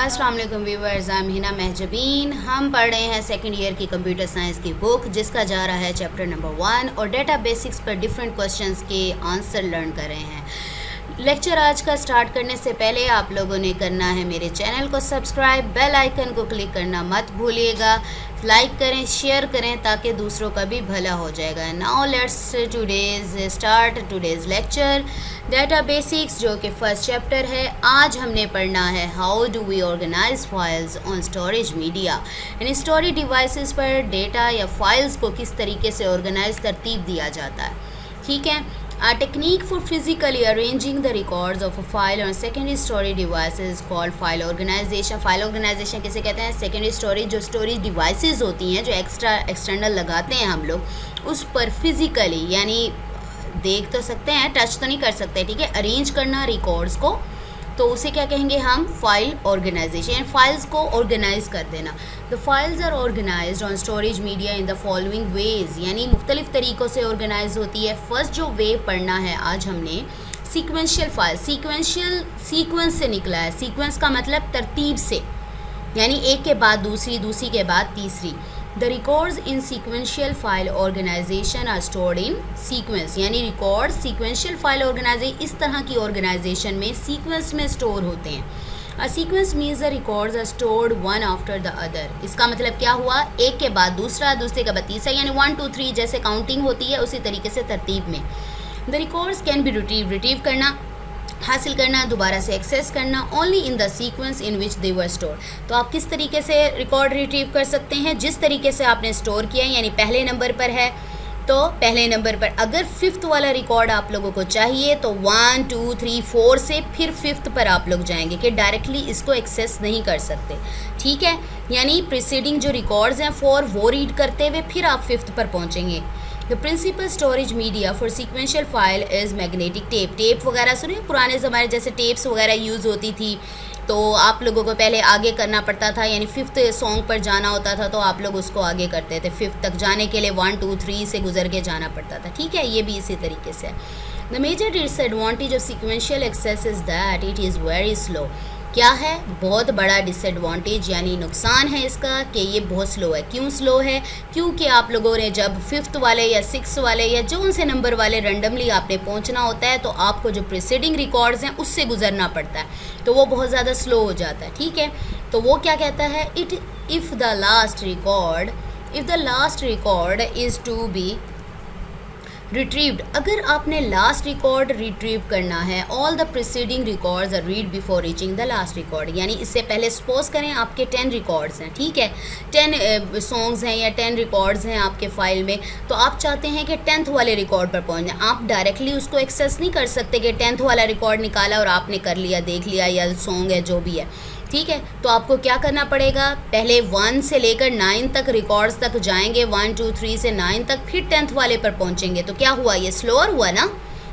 अस्सलाम वालेकुम viewers, I am Hina Mahjabeen. हम पढ़ रहे हैं सेकंड ईयर की कंप्यूटर साइंस की बुक, जिसका जा रहा है चैप्टर नंबर 1 और डेटा बेसिक्स पर डिफरेंट क्वेश्चंस के आंसर लर्न कर रहे हैं। लेक्चर आज का स्टार्ट करने से पहले आप लोगों ने करना है मेरे चैनल को सब्सक्राइब, बेल आइकन को क्लिक करना मत भूलिएगा, लाइक करें, शेयर करें ताकि दूसरों का भी भला हो जाएगा। Now let's start today's lecture data basics, जो कि फर्स्ट चैप्टर है। आज हमने पढ़ना है how do we organise files on storage media. यानी स्टोरेज डिवाइसेस पर डेटा या फाइल्स को किस तरीके से ऑर्गेनाइज तरतीब दिया जाता है। ठीक है। A technique for physically arranging the records of a file on secondary storage devices is called file organization. File organization किसे कहते हैं? secondary storage, जो storage devices होती हैं, जो external लगाते हैं हम लोग, उस पर physically यानी देख तो सकते हैं, टच तो नहीं कर सकते, ठीक है, अरेंज करना रिकॉर्ड्स को, तो उसे क्या कहेंगे हम? File organization. फाइल्स को ऑर्गेनाइज कर देना। The files are organised on storage media in the following veg, यानी मुख्तलिफ तरीक़ों से ऑर्गेनाइज होती है। फर्स्ट जो वे पढ़ना है आज हमने, सीक्वेंशियल फाइल। सीक्वेंस से निकला है। सीक्वेंस का मतलब तरतीब से, यानी एक के बाद दूसरी, दूसरी के बाद तीसरी। The records in sequential file organization are stored in sequence, यानी रिकॉर्ड सीक्वेंशियल फाइल ऑर्गेनाइजेशन, इस तरह की ऑर्गेनाइजेशन में सीक्वेंस में स्टोर होते हैं। A sequence means the records are stored one after the other. इसका मतलब क्या हुआ? एक के बाद दूसरा, दूसरे के बाद तीसरा, यानी 1 2 3 जैसे काउंटिंग होती है उसी तरीके से तरतीब में। The records can be retrieve करना, हासिल करना, दोबारा से एक्सेस करना, only in the sequence in which they were store. तो आप किस तरीके से रिकॉर्ड रिट्रीव कर सकते हैं? जिस तरीके से आपने स्टोर किया है, यानी पहले नंबर पर है तो पहले नंबर पर, अगर 5th वाला रिकॉर्ड आप लोगों को चाहिए तो 1 2 3 4 से फिर 5th पर आप लोग जाएंगे, कि डायरेक्टली इसको एक्सेस नहीं कर सकते। ठीक है, यानी प्रीसीडिंग जो रिकॉर्ड्स हैं 4 वो रीड करते हुए फिर आप 5th पर पहुँचेंगे। The principal storage media for sequential file is magnetic tape. Tape वगैरह सुने, पुराने ज़माने जैसे टेप्स वगैरह यूज़ होती थी, तो आप लोगों को पहले आगे करना पड़ता था, यानी 5th सॉन्ग पर जाना होता था तो आप लोग उसको आगे करते थे। 5th तक जाने के लिए 1 2 3 से गुजर के जाना पड़ता था। ठीक है, ये भी इसी तरीके से है। The major disadvantage of sequential access is that it is very slow. क्या है? बहुत बड़ा डिसएडवांटेज यानी नुकसान है इसका कि ये बहुत स्लो है। क्यों स्लो है? क्योंकि आप लोगों ने जब 5th वाले या 6th वाले या जो उनसे नंबर वाले रैंडमली आपने पहुंचना होता है, तो आपको जो प्रीसीडिंग रिकॉर्ड्स हैं उससे गुजरना पड़ता है, तो वो बहुत ज़्यादा स्लो हो जाता है। ठीक है, तो वो क्या कहता है? If the last record is to be retrieved, अगर आपने लास्ट रिकॉर्ड रिट्रीव करना है, all the preceding records are read before reaching the last record, यानी इससे पहले सपोज करें आपके 10 रिकॉर्ड्स हैं, ठीक है, 10 सॉन्ग्स हैं या 10 रिकॉर्ड्स हैं आपके फाइल में, तो आप चाहते हैं कि 10th वाले रिकॉर्ड पर पहुंच जाए। आप डायरेक्टली उसको एक्सेस नहीं कर सकते कि 10th वाला रिकॉर्ड निकाला और आपने कर लिया, देख लिया, या सॉन्ग है जो भी है। ठीक है, तो आपको क्या करना पड़ेगा? पहले 1 से लेकर 9 तक रिकॉर्ड्स तक जाएंगे, 1 2 3 से 9 तक, फिर 10th वाले पर पहुंचेंगे। तो क्या हुआ? ये स्लोअर हुआ ना,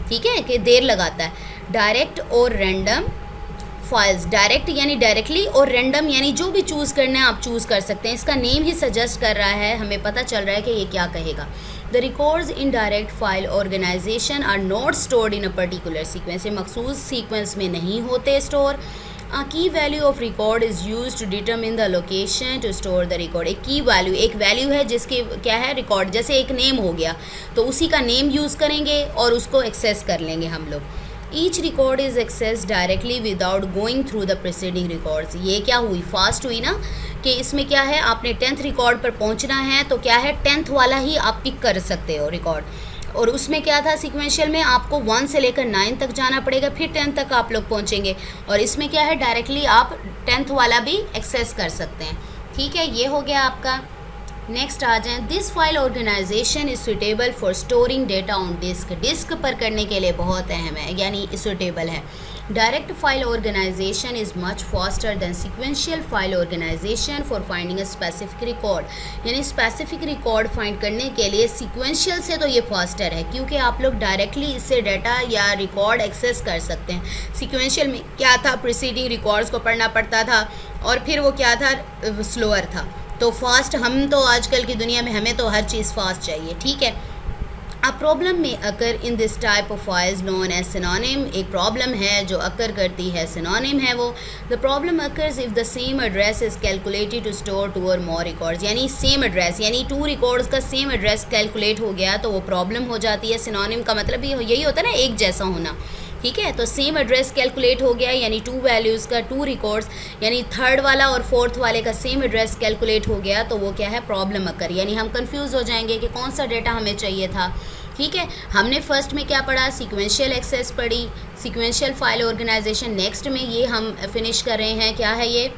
ठीक है, कि देर लगाता है। डायरेक्ट और रैंडम फाइल्स, डायरेक्ट यानी डायरेक्टली, और रैंडम यानी जो भी चूज़ करना है आप चूज़ कर सकते हैं। इसका नेम ही सजेस्ट कर रहा है, हमें पता चल रहा है कि ये क्या कहेगा। The records in direct file organization are not stored in a particular sequence, ये मखसूस सीक्वेंस में नहीं होते store. A key value of record is used to determine the location to store the record. एक की वैल्यू, एक value है जिसकी क्या है? रिकॉर्ड। जैसे एक नेम हो गया तो उसी का नेम यूज़ करेंगे और उसको एक्सेस कर लेंगे हम लोग। Each record is access directly without going through the preceding records. ये क्या हुई? फास्ट हुई ना, कि इसमें क्या है, आपने 10th रिकॉर्ड पर पहुंचना है तो क्या है, 10th वाला ही आप पिक कर सकते हो रिकॉर्ड, और उसमें क्या था? सीक्वेंशियल में आपको 1 से लेकर 9 तक जाना पड़ेगा, फिर 10 तक आप लोग पहुंचेंगे, और इसमें क्या है, डायरेक्टली आप 10th वाला भी एक्सेस कर सकते हैं। ठीक है, ये हो गया आपका। नेक्स्ट आ जाएं। This file organization is suitable for storing data on disk. Disk पर करने के लिए बहुत अहम है, यानी सुटेबल है। Direct file organization is much faster than sequential file organization for finding a specific record, यानी स्पेसिफिक रिकॉर्ड फाइंड करने के लिए सीक्वेंशियल से तो ये फास्टर है, क्योंकि आप लोग डायरेक्टली इससे डाटा या रिकॉर्ड एक्सेस कर सकते हैं। सीक्वेंशियल में क्या था? प्रीसीडिंग रिकॉर्ड्स को पढ़ना पड़ता था और फिर वो क्या था? स्लोअर था। तो फास्ट, हम तो आजकल की दुनिया में हमें तो हर चीज़ फास्ट चाहिए। ठीक है, A problem may occur in this type of files known as synonym. एक problem है जो occur करती है, synonym है वो. The problem occurs if the same address is calculated to store two or more records. यानी same address, यानी 2 records का same address calculate हो गया तो वो problem हो जाती है. synonym का मतलब यही होता है ना, एक जैसा होना. ठीक है, तो सेम एड्रेस कैलकुलेट हो गया यानी 2 वैल्यूज़ का 2 रिकॉर्ड्स, यानी थर्ड वाला और फोर्थ वाले का सेम एड्रेस कैलकुलेट हो गया तो वो क्या है, प्रॉब्लम अकर. यानी हम कंफ्यूज हो जाएंगे कि कौन सा डेटा हमें चाहिए था. ठीक है, हमने फर्स्ट में क्या पढ़ा, सीक्वेंशियल एक्सेस पढ़ी, सीक्वेंशियल फाइल ऑर्गेनाइजेशन. नेक्स्ट में ये हम फिनिश कर रहे हैं, क्या है ये,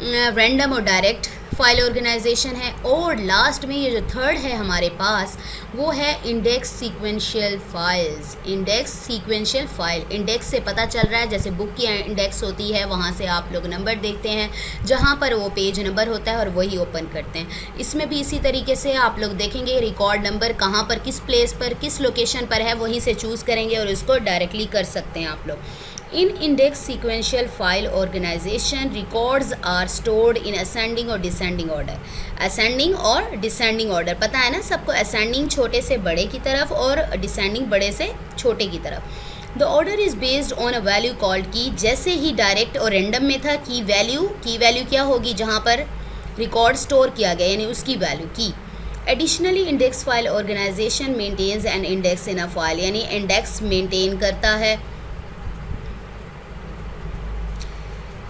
रैंडम और डायरेक्ट फाइल ऑर्गेनाइजेशन है. और लास्ट में ये जो थर्ड है हमारे पास वो है index sequential files. Index sequential file, index से पता चल रहा है जैसे बुक की इंडेक्स होती है, वहाँ से आप लोग नंबर देखते हैं, जहाँ पर वो पेज नंबर होता है और वही ओपन करते हैं. इसमें भी इसी तरीके से आप लोग देखेंगे रिकॉर्ड नंबर कहाँ पर, किस प्लेस पर, किस लोकेशन पर है, वहीं से चूज़ करेंगे और इसको डायरेक्टली कर सकते हैं आप लोग. In index sequential file organization, records are stored in ascending और descending order. Ascending और descending order पता है ना सबको, ascending छोटे से बड़े की तरफ और descending बड़े से छोटे की तरफ. The order is based on a value called key. जैसे ही direct और random में था की वैल्यू क्या होगी, जहाँ पर रिकॉर्ड स्टोर किया गया यानी उसकी वैल्यू की. Additionally, index file organization maintains an index in a file. यानी index maintain करता है.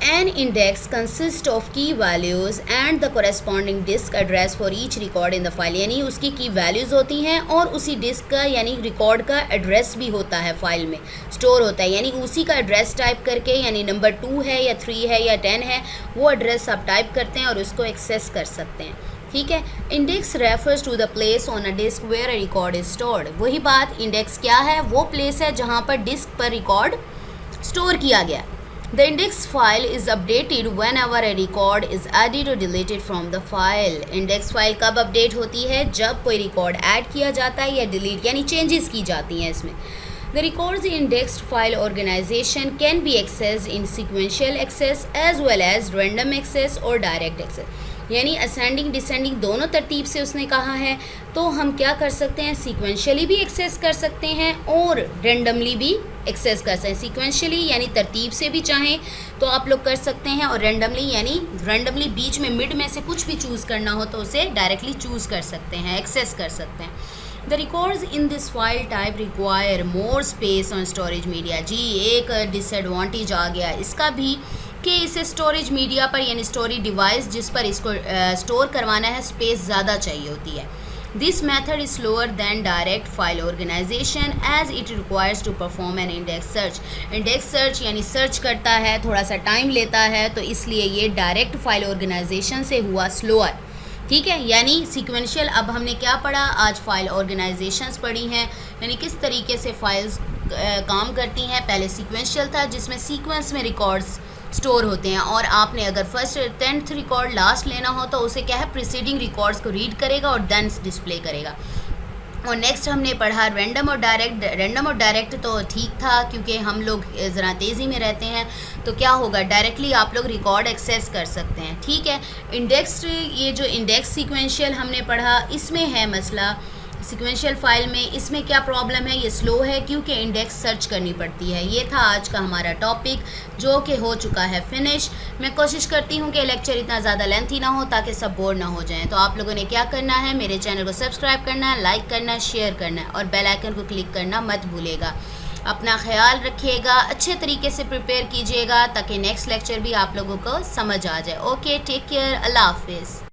An index consists of key values and the corresponding disk address for each record in the file. यानी उसकी की वैल्यूज़ होती हैं और उसी डिस्क का यानी रिकॉर्ड का एड्रेस भी होता है, फाइल में स्टोर होता है. यानी उसी का एड्रेस टाइप करके, यानी नंबर 2 है या 3 है या 10 है, वो एड्रेस आप टाइप करते हैं और उसको एक्सेस कर सकते हैं. ठीक है, index refers to the place on a disk where a record is stored. वही बात, इंडेक्स क्या है, वो प्लेस है जहाँ पर डिस्क पर रिकॉर्ड स्टोर किया गया. The index file is updated whenever a record is added or deleted from the file. Index file कब अपडेट होती है, जब कोई रिकॉर्ड ऐड किया जाता है या डिलीट यानी चेंजेस की जाती हैं इसमें. The records in indexed file organization can be accessed in sequential access as well as random access or direct access. यानी असेंडिंग डिसेंडिंग दोनों तरतीब से उसने कहा है, तो हम क्या कर सकते हैं, सीक्वेंशियली भी एक्सेस कर सकते हैं और रेंडमली भी एक्सेस कर सकते हैं. सीक्वेंशियली यानी तरतीब से भी चाहें तो आप लोग कर सकते हैं, और रेंडमली यानी रेंडमली बीच में मिड में से कुछ भी चूज़ करना हो तो उसे डायरेक्टली चूज़ कर सकते हैं, एक्सेस कर सकते हैं. The records in this file type require more space on storage media. जी एक डिसएडवांटेज आ गया इसका भी कि इसे स्टोरेज मीडिया पर यानी स्टोरेज डिवाइस जिस पर इसको स्टोर करवाना है, स्पेस ज़्यादा चाहिए होती है. This method is slower than direct file organization as it requires to perform an index search. Index search यानी सर्च करता है, थोड़ा सा टाइम लेता है, तो इसलिए ये डायरेक्ट फाइल ऑर्गेनाइजेशन से हुआ स्लोअर. ठीक है, यानी सीक्वेंशियल. अब हमने क्या पढ़ा आज, फाइल ऑर्गेनाइजेशंस पढ़ी हैं, यानी किस तरीके से फाइल्स काम करती हैं. पहले सीक्वेंशियल था जिसमें सीक्वेंस में रिकॉर्ड्स स्टोर होते हैं, और आपने अगर फर्स्ट 10th रिकॉर्ड लास्ट लेना हो तो उसे क्या है, प्रीसीडिंग रिकॉर्ड्स को रीड करेगा और देन डिस्प्ले करेगा. और नेक्स्ट हमने पढ़ा रैंडम और डायरेक्ट. रैंडम और डायरेक्ट तो ठीक था क्योंकि हम लोग ज़रा तेज़ी में रहते हैं, तो क्या होगा, डायरेक्टली आप लोग रिकॉर्ड एक्सेस कर सकते हैं. ठीक है, इंडेक्स, ये जो इंडेक्स सीक्वेंशियल हमने पढ़ा, इसमें है मसला सीक्वेंशियल फाइल में. इसमें क्या प्रॉब्लम है, ये स्लो है क्योंकि इंडेक्स सर्च करनी पड़ती है. ये था आज का हमारा टॉपिक जो कि हो चुका है फिनिश. मैं कोशिश करती हूँ कि लेक्चर इतना ज़्यादा लेंथी ना हो ताकि सब बोर ना हो जाएं. तो आप लोगों ने क्या करना है, मेरे चैनल को सब्सक्राइब करना है, लाइक करना है, शेयर करना है और बेल आइकन को क्लिक करना मत भूलिएगा. अपना ख्याल रखिएगा, अच्छे तरीके से प्रिपेयर कीजिएगा ताकि नेक्स्ट लेक्चर भी आप लोगों को समझ आ जाए. ओके, टेक केयर, अल्लाह हाफिज़.